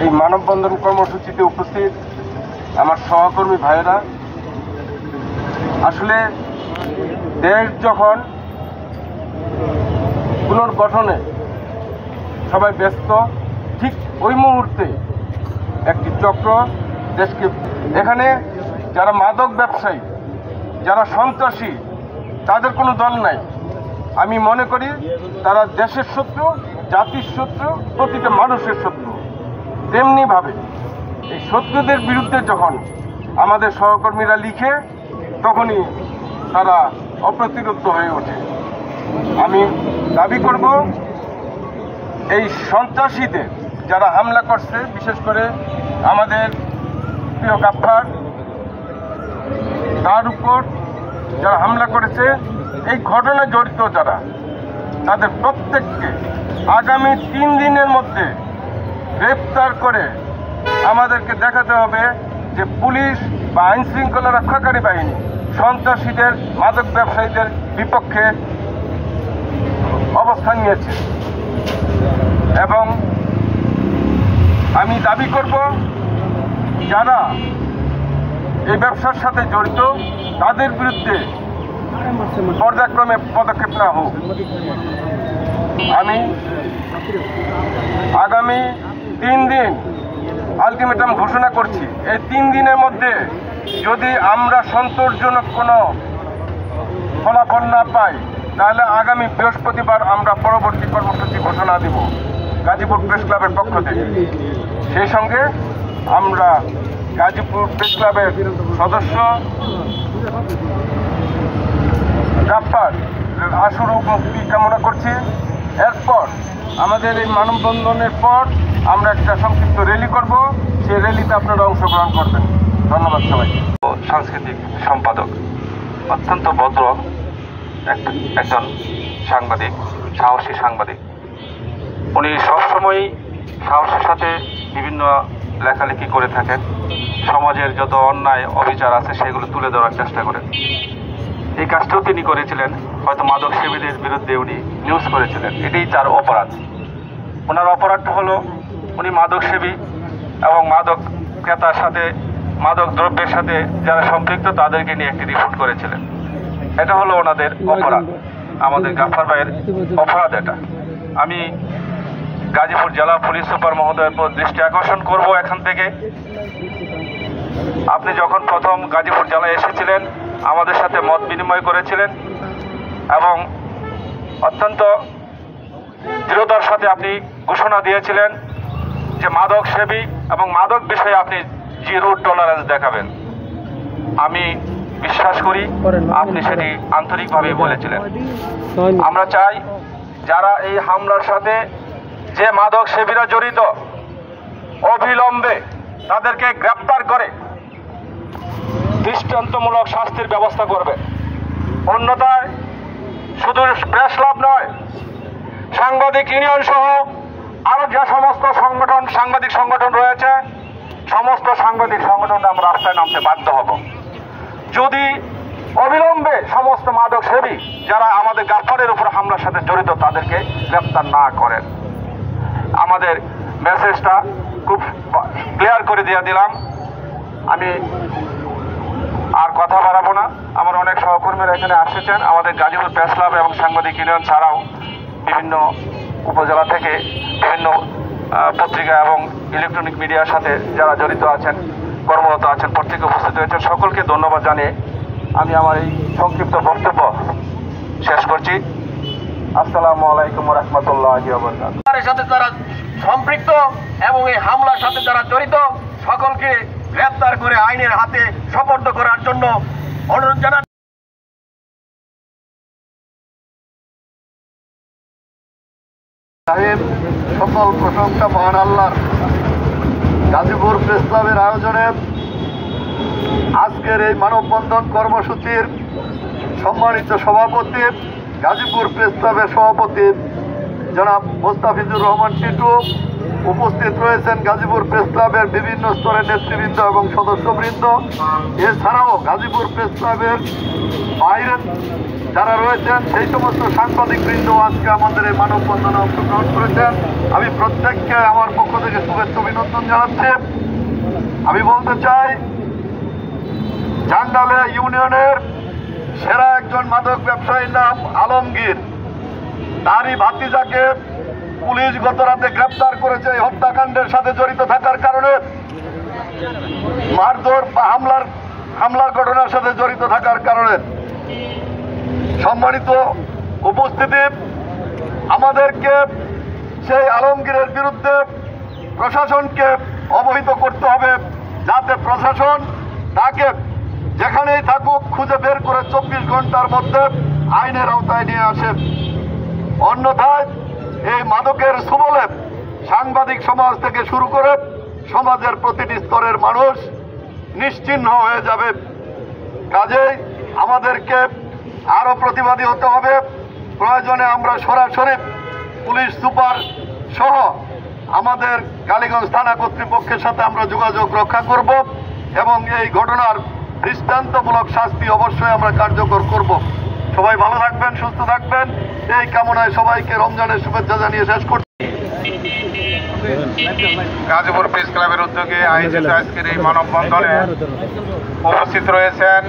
এই মানববন্ধন কর্মসূচিতে উপস্থিত আমার সহকর্মী ভাইয়েরা, আসলে দেশ যখন পুনর্গঠনে সবাই ব্যস্ত, ঠিক ওই মুহূর্তে একটি চক্র দেশকে, এখানে যারা মাদক ব্যবসায়ী, যারা সন্ত্রাসী, তাদের কোনো দল নাই। আমি মনে করি তারা দেশের শত্রু, জাতির শত্রু, প্রতিটা মানুষের শত্রু। তেমনিভাবে এই শত্রুদের বিরুদ্ধে যখন আমাদের সহকর্মীরা লিখে, তখনই তারা অপ্রতিরোধ্য হয়ে ওঠে। আমি দাবি করব, এই সন্ত্রাসীদের যারা হামলা করছে, বিশেষ করে আমাদের প্রিয় গাফফার, তার উপর যারা হামলা করেছে, এই ঘটনায় জড়িত যারা, তাদের প্রত্যেককে আগামী 3 দিনের মধ্যে গ্রেপ্তার করে আমাদেরকে দেখাতে হবে যে পুলিশ বা আইন শৃঙ্খলা রক্ষাকারী বাহিনী সন্ত্রাসীদের, মাদক ব্যবসায়ীদের বিপক্ষে অবস্থান নিয়েছে। এবং আমি দাবি করব, যারা এই ব্যবসার সাথে জড়িত তাদের বিরুদ্ধে পর্যায়ক্রমে পদক্ষেপ নেওয়া হোক। আমি আগামী 3 দিন আলটিমেটাম ঘোষণা করছি। এই 3 দিনের মধ্যে যদি আমরা সন্তোষজনক কোনো ফলাফল না পাই, তাহলে আগামী বৃহস্পতিবার আমরা পরবর্তী কর্মসূচি ঘোষণা দিব গাজীপুর প্রেস ক্লাবের পক্ষ থেকে। সেই সঙ্গে আমরা গাজীপুর প্রেস ক্লাবের সদস্য গাফফার আশুর মুক্তি কামনা করছি। এরপর আমাদের এই মানববন্ধনের পর আমরা একটা সংক্ষিপ্ত র্যালি করব, সেই র্যালিতে আপনারা অংশগ্রহণ করবেন। ধন্যবাদ সবাইকে। সাংস্কৃতিক সম্পাদক, অত্যন্ত ভদ্র একজন সাংবাদিক, সাহসী সাংবাদিক। উনি সবসময়ই সাহসের সাথে বিভিন্ন লেখালেখি করে থাকেন, সমাজের যত অন্যায় অবিচার আছে সেগুলো তুলে ধরার চেষ্টা করেন। এই কাজটাও তিনি করেছিলেন, হয়তো মাদক সেবীদের বিরুদ্ধে উনি নিউজ করেছিলেন, এটাই তার অপরাধ। ওনার অপরাধটা হলো উনি মাদক সেবী এবং মাদক ক্রেতার সাথে, মাদক দ্রব্যের সাথে যারা সম্পৃক্ত তাদেরকে নিয়ে একটি রিপোর্ট করেছিলেন। এটা হলো ওনাদের অপরাধ, আমাদের গাফফার ভাইয়ের অপরাধ এটা। আমি গাজীপুর জেলা পুলিশ সুপার মহোদয়ের উপর দৃষ্টি আকর্ষণ করব এখান থেকে। আপনি যখন প্রথম গাজীপুর জেলায় এসেছিলেন, আমাদের সাথে মত বিনিময় করেছিলেন এবং অত্যন্ত দৃঢ়তার সাথে আপনি ঘোষণা দিয়েছিলেন যে মাদক সেবী এবং মাদক বিষয়ে আপনি জিরো টলারেন্স দেখাবেন। আমি বিশ্বাস করি আপনি সেটি আন্তরিকভাবে বলেছিলেন। আমরা চাই যারা এই হামলার সাথে, যে মাদক সেবীরা জড়িত, অবিলম্বে তাদেরকে গ্রেপ্তার করে দৃষ্টান্তমূলক শাস্তির ব্যবস্থা করবে। অন্যথায় শুধু প্রেস ক্লাব নয়, সাংবাদিক ইউনিয়ন সহ আরো যে সমস্ত সংগঠন, সাংবাদিক সংগঠন রয়েছে, সমস্ত সাংবাদিক সংগঠন আমরা রাস্তায় নামতে বাধ্য হব যদি অবিলম্বে সমস্ত মাদক সেবী যারা আমাদের গাফফারের উপর হামলার সাথে জড়িত তাদেরকে গ্রেপ্তার না করেন। আমাদের মেসেজটা খুব ক্লিয়ার করে দিয়ে দিলাম। আমি আর কথা বাড়াবো না। আমার অনেক সহকর্মীরা এখানে আসছেন, আমাদের গাজীপুর প্রেস ক্লাব এবং সাংবাদিক ইউনিয়ন ছাড়াও বিভিন্ন উপজেলা থেকে বিভিন্ন পত্রিকা এবং ইলেকট্রনিক মিডিয়ার সাথে যারা জড়িত আছেন, কর্মরত আছেন, প্রত্যেকে উপস্থিত হয়েছেন। সকলকে ধন্যবাদ জানিয়ে আমি আমার এই সংক্ষিপ্ত বক্তব্য শেষ করছি। আসসালামু আলাইকুম ওয়া রাহমাতুল্লাহি ওয়া বারাকাতুহু। এর সাথে যারা সম্পৃক্ত এবং এই হামলার সাথে যারা জড়িত সকলকে গ্রেফতার করে আইনের হাতে সোপর্দ করার জন্য অনুরোধ জানান। সাহেব, সকল প্রশংসা মহান আল্লাহর। গাজীপুর প্রেস ক্লাবের আয়োজনে আজকের এই মানববন্ধন কর্মসূচির সম্মানিত সভাপতি, গাজীপুর প্রেস ক্লাবের সভাপতি জনাব মোস্তাফিজুর রহমান টিটু উপস্থিত রয়েছেন গাজীপুর প্রেস ক্লাবের বিভিন্ন স্তরের নেতৃবৃন্দ এবং সদস্যবৃন্দ। এছাড়াও গাজীপুর প্রেস ক্লাবের বাইরে যারা রয়েছেন সেই সমস্ত সাংবাদিকবৃন্দ আজকে আমাদের এই মানববন্ধনে অংশগ্রহণ করেছেন। আমি প্রত্যেককে আমার পক্ষ থেকে শুভেচ্ছা অভিনন্দন জানাচ্ছি। আমি বলতে চাই, চান্ডালিয়া ইউনিয়নের সেরা একজন মাদক ব্যবসায়ীর নাম আলমগীর। তারই ভাতিজাকে পুলিশ গত রাতে গ্রেপ্তার করেছে এই হত্যাকাণ্ডের সাথে জড়িত থাকার কারণে, মারধর বা হামলার ঘটনার সাথে জড়িত থাকার কারণে। সম্মানিত উপস্থিতি, আমাদেরকে সেই আলমগীরের বিরুদ্ধে প্রশাসনকে অবহিত করতে হবে, যাতে প্রশাসন তাকে যেখানেই থাকুক খুঁজে বের করে 24 ঘন্টার মধ্যে আইনের আওতায় নিয়ে আসে। অন্যথায় এই মাদকের সুবলে সাংবাদিক সমাজ থেকে শুরু করে সমাজের প্রতিটি স্তরের মানুষ নিশ্চিহ্ন হয়ে যাবে। কাজেই আমাদেরকে আরো প্রতিবাদী হতে হবে। প্রয়োজনে আমরা সরাসরি পুলিশ সুপার সহ আমাদের কালীগঞ্জ থানা কর্তৃপক্ষের সাথে আমরা যোগাযোগ রক্ষা করব এবং এই ঘটনার দৃষ্টান্তমূলক শাস্তি অবশ্যই আমরা কার্যকর করব। সবাই ভালো থাকবেন, সুস্থ থাকবেন, এই কামনায় সবাইকে রমজানের শুভেচ্ছা জানিয়ে শেষ করছি। গাজীপুর প্রেস ক্লাবের উদ্যোগে আয়োজিত আজকের এই মানববন্ধনে উপস্থিত রয়েছেন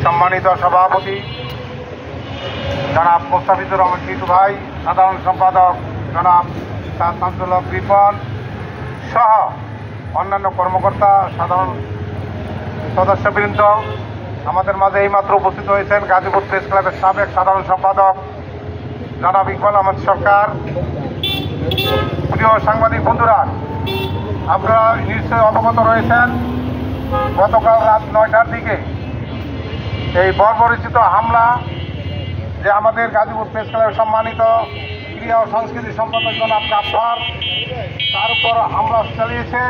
সম্মানিত সভাপতি জনাব মোস্তাফিজুর রহমান টিটু ভাই, সাধারণ সম্পাদক জনাব শামসুল হক রিপন সহ অন্যান্য কর্মকর্তা, সাধারণ সদস্যবৃন্দ। আমাদের মাঝে এইমাত্র উপস্থিত হয়েছেন গাজীপুর প্রেস ক্লাবের সাবেক সাধারণ সম্পাদক জনাব ইকবাল আহমদ সরকার। প্রিয় সাংবাদিক বন্ধুরা, আপনারা নিশ্চয়ই অবগত রয়েছেন, গতকাল রাত 9টার দিকে এই বর্বরচিত হামলা যে আমাদের গাজীপুর প্রেস ক্লাবের সম্মানিত ক্রীড়া ও সংস্কৃতি সম্পাদক জনাব গাফফার তার উপর হামলা চালিয়েছে।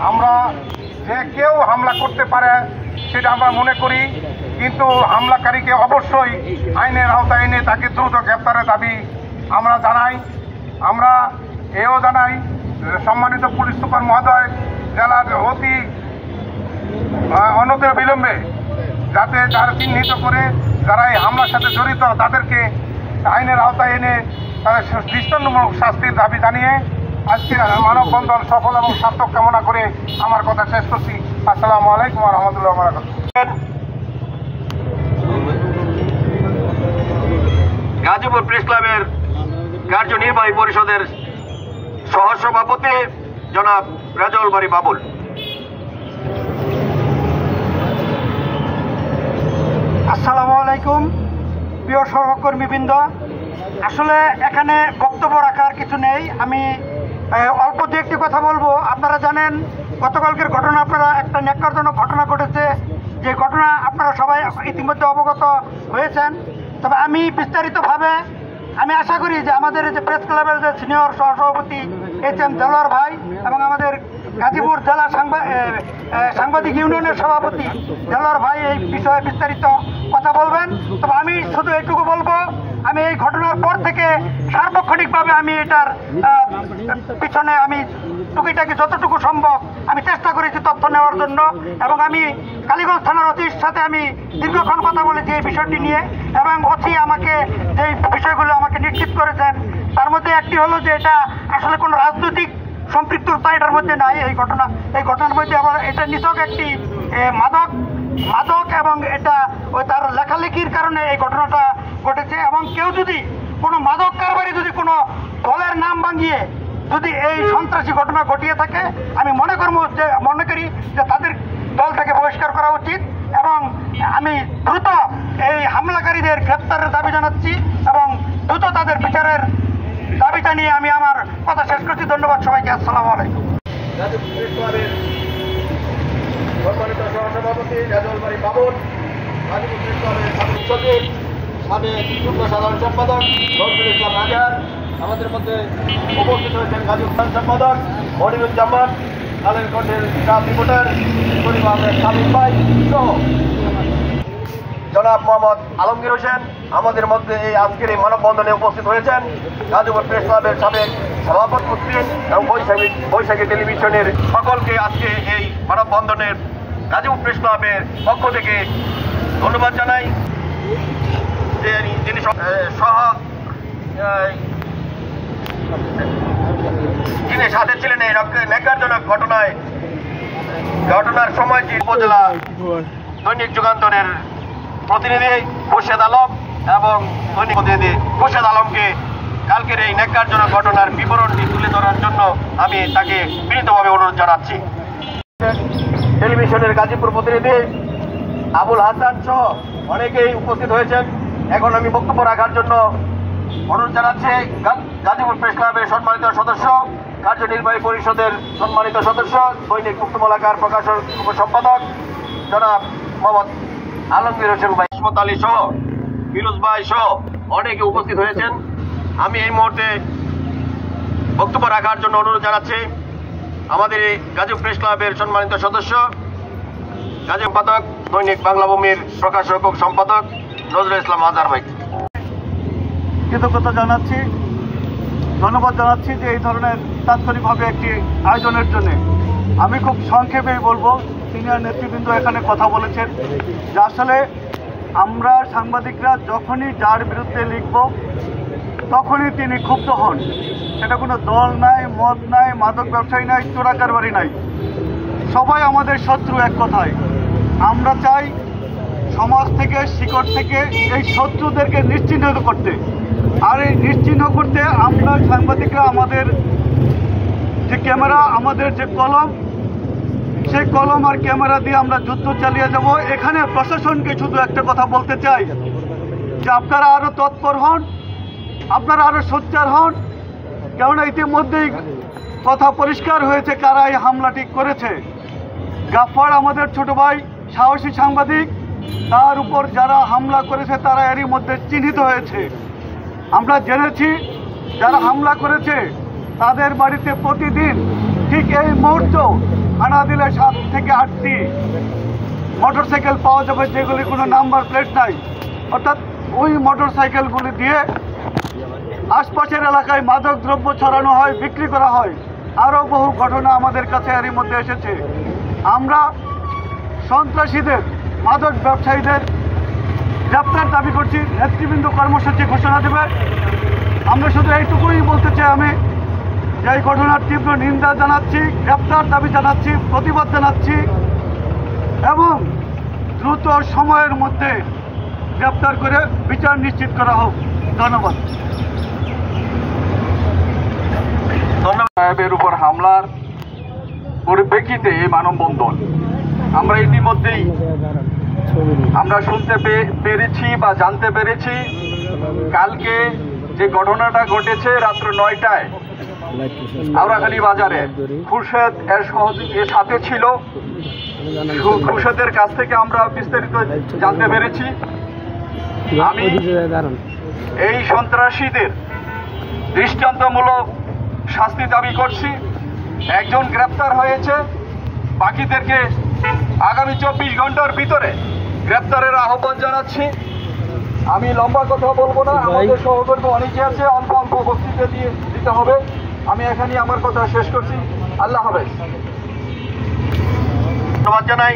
আমরা যে কেউ হামলা করতে পারে সেটা আমরা মনে করি, কিন্তু হামলাকারীকে অবশ্যই আইনের আওতায় এনে তাকে দ্রুত গ্রেপ্তারের দাবি আমরা জানাই। আমরা এও জানাই সম্মানিত পুলিশ সুপার মহোদয় জেলার অতি অনতির বিলম্বে যাতে যারা চিহ্নিত করে যারা এই হামলার সাথে জড়িত তাদেরকে আইনের আওতায় এনে তাদের দৃষ্টান্তমূলক শাস্তির দাবি জানিয়ে আজকে মানববন্ধন সফল এবং সার্থক কামনা করে আমার কথা শেষ করছি। আসসালামু আলাইকুম ওয়া রাহমাতুল্লাহি ওয়া বারাকাতুহু। গাজীপুর প্রেস ক্লাবের কার্যনির্বাহী পরিষদের সহসভাপতি জনাব রেজাউল বারী বাবুল। আসসালামু আলাইকুম প্রিয় সহকর্মীবৃন্দ। আসলে এখানে বক্তব্য রাখার কিছু নেই, আমি অল্প দু একটি কথা বলবো। আপনারা জানেন গতকালকের ঘটনা, আপনারা একটা ন্যাক্কারজনক ঘটনা ঘটেছে, যে ঘটনা আপনারা সবাই ইতিমধ্যে অবগত হয়েছেন। তবে আমি বিস্তারিতভাবে আমি আশা করি যে আমাদের যে প্রেস ক্লাবের যে সিনিয়র সহসভাপতি HM দেলোয়ার ভাই এবং আমাদের গাজীপুর জেলা সাংবাদিক ইউনিয়নের সভাপতি দেলোয়ার ভাই এই বিষয়ে বিস্তারিত কথা বলবেন। তবে আমি শুধু এইটুকু বলবো, আমি এই ঘটনার পর থেকে সার্বক্ষণিকভাবে আমি এটার পিছনে আমি টুকিটাকি যতটুকু সম্ভব আমি চেষ্টা করেছি তথ্য নেওয়ার জন্য, এবং আমি কালীগঞ্জ থানার ওসির সাথে আমি দীর্ঘক্ষণ কথা বলেছি এই বিষয়টি নিয়ে, এবং ওসি আমাকে যে বিষয়গুলো আমাকে নিশ্চিত করেছেন তার মধ্যে একটি হলো যে এটা আসলে কোনো রাজনৈতিক সম্পৃক্ততা এটার মধ্যে নাই। এই ঘটনার মধ্যে আবার এটা নিছক একটি মাদক এবং এটা ওই তার লেখালেখির কারণে এই ঘটনাটা ঘটেছে। এবং কেউ যদি কোনো মাদক কারবারি যদি কোনো দলের নাম ভাঙিয়ে যদি এই সন্ত্রাসী ঘটনা ঘটিয়ে থাকে, আমি মনে করি যে তাদের দল থেকে বহিষ্কার করা উচিত, এবং আমি দ্রুত এই হামলাকারীদের গ্রেপ্তারের দাবি জানাচ্ছি এবং দ্রুত তাদের বিচারের দাবি জানিয়ে আমি আমার কথা শেষ করছি। ধন্যবাদ সবাইকে। আসসালামু আলাইকুম। সম্মানিত সহসভাপতি রেজাউল বারী বাবুল, গাজীপুর প্রেস ক্লাবের সাবেক সচিব, সাবেক যুগ্ম সাধারণ সম্পাদক নজরুল ইসলাম আজাদ, আমাদের মধ্যে উপস্থিত হয়েছেন গাজীপুর সম্পাদক মনিরুজ্জামান, কালেরকণ্ঠের স্টাফ রিপোর্টার পরিবারের সাবিক ভাই সহ জনাব মোহাম্মদ আলমগীর হোসেন আমাদের মধ্যে এই আজকের এই মানববন্ধনে উপস্থিত হয়েছেন। গাজীপুর প্রেস ক্লাবের সাবেক সভাপতি এবং বৈশাখী টেলিভিশনের সকলকে আজকে এই মানববন্ধনের গাজীপুর প্রেস ক্লাবের পক্ষ থেকে ধন্যবাদ জানাই। যে যিনি যিনি সাথে ছিলেন এই ন্যাক্কারজনক ঘটনার সময় উপজেলা দৈনিক যুগান্তরের প্রতিনিধি খুরশেদ আলম এবং দৈনিক প্রতিনিধি খুরশেদ আলমকে কালকের এই ন্যাক্কারজনক ঘটনার বিবরণটি তুলে ধরার জন্য আমি তাকে বিনীতভাবে অনুরোধ জানাচ্ছি। টেলিভিশনের গাজীপুর প্রতিনিধি আবুল হাসান সহ অনেকেই উপস্থিত হয়েছেন। এখন আমি বক্তব্য রাখার জন্য অনুরোধ জানাচ্ছি গাজীপুর প্রেস ক্লাবের সম্মানিত সদস্য, কার্যনির্বাহী পরিষদের সম্মানিত সদস্য, দৈনিক মুক্তমালাকার প্রকাশক সম্পাদক জনাব মোহাম্মদ আলমগীর হোসেন ভাই, ইসমত আলী সহ ফিরোজ ভাই সহ অনেকে উপস্থিত হয়েছেন। আমি এই মুহূর্তে বক্তব্য রাখার জন্য অনুরোধ জানাচ্ছি আমাদের এই গাজীপুর প্রেস ক্লাবের সম্মানিত সদস্য, গাজী সম্পাদক, দৈনিক বাংলা ভূমির প্রকাশক ও সম্পাদক নজরুল ইসলাম আজহার ভাই। কৃতজ্ঞতা জানাচ্ছি, ধন্যবাদ জানাচ্ছি যে এই ধরনের তাৎক্ষণিকভাবে একটি আয়োজনের জন্য। আমি খুব সংক্ষেপেই বলবো, সিনিয়র নেতৃবৃন্দ এখানে কথা বলেছেন যে আসলে আমরা সাংবাদিকরা যখনই যার বিরুদ্ধে লিখব তখনই তিনি ক্ষুব্ধ হন। সেটা কোনো দল নাই, মত নাই, মাদক ব্যবসায়ী নাই, চোরাকারবারি নাই, সবাই আমাদের শত্রু। এক কথায় আমরা চাই সমাজ থেকে, শিকড় থেকে এই শত্রুদেরকে নিশ্চিহ্নিত করতে। আর এই নিশ্চিহ্ন করতে আমরা সাংবাদিকরা আমাদের যে ক্যামেরা, আমাদের যে কলম, সেই কলম আর ক্যামেরা দিয়ে আমরা যুদ্ধ চালিয়ে যাব। এখানে প্রশাসনকে শুধু একটা কথা বলতে চাই যে আপনারা আরও তৎপর হন, আপনারা আরও সোচ্চার হন, কেননা ইতিমধ্যেই কথা পরিষ্কার হয়েছে কারা এই হামলাটি করেছে। গাফফার আমাদের ছোট ভাই, সাহসী সাংবাদিক, তার উপর যারা হামলা করেছে তারা এরই মধ্যে চিহ্নিত হয়েছে। আমরা জেনেছি যারা হামলা করেছে তাদের বাড়িতে প্রতিদিন ঠিক এই মুহূর্তে আনা দিলে 7 থেকে 8টি মোটরসাইকেল পাওয়া যাবে যেগুলি কোনো নাম্বার প্লেট নাই। অর্থাৎ ওই মোটরসাইকেলগুলি দিয়ে আশপাশের এলাকায় মাদক দ্রব্য ছড়ানো হয়, বিক্রি করা হয়। আরও বহু ঘটনা আমাদের কাছে এরই মধ্যে এসেছে। আমরা সন্ত্রাসীদের, মাদক ব্যবসায়ীদের গ্রেপ্তার দাবি করছি। নেতৃবৃন্দ কর্মসূচি ঘোষণা দেবে। আমরা শুধু এইটুকুই বলতে চাই আমি যে এই ঘটনার তীব্র নিন্দা জানাচ্ছি, গ্রেপ্তার দাবি জানাচ্ছি, প্রতিবাদ জানাচ্ছি এবং দ্রুত সময়ের মধ্যে গ্রেপ্তার করে বিচার নিশ্চিত করা হোক। ধন্যবাদ। সাহেবের উপর হামলার পরিপ্রেক্ষিতে এই মানববন্ধন আমরা ইতিমধ্যেই আমরা শুনতে পেরেছি বা জানতে পেরেছি কালকে যে ঘটনাটা ঘটেছে রাত্র 9টায় আওড়াখালী বাজারে খুরশেদ এর সাথে ছিল। খুরশেদের কাছ থেকে আমরা বিস্তারিত জানতে পেরেছি। আমি এই সন্ত্রাসীদের দৃষ্টান্তমূলক শাস্তি দাবি করছি। একজন গ্রেপ্তার হয়েছে, বাকিদেরকে আগামী 24 ঘন্টার ভিতরে গ্রেপ্তারের আহ্বান জানাচ্ছি। আমি লম্বা কথা বলবো না, আমাদের সহকর্মী অনেকে আছে, অল্প অল্প বক্তৃতা দিতে হবে। আমি এখানে আমার কথা শেষ করছি। আল্লাহ হাফেজ। ধন্যবাদ জানাই।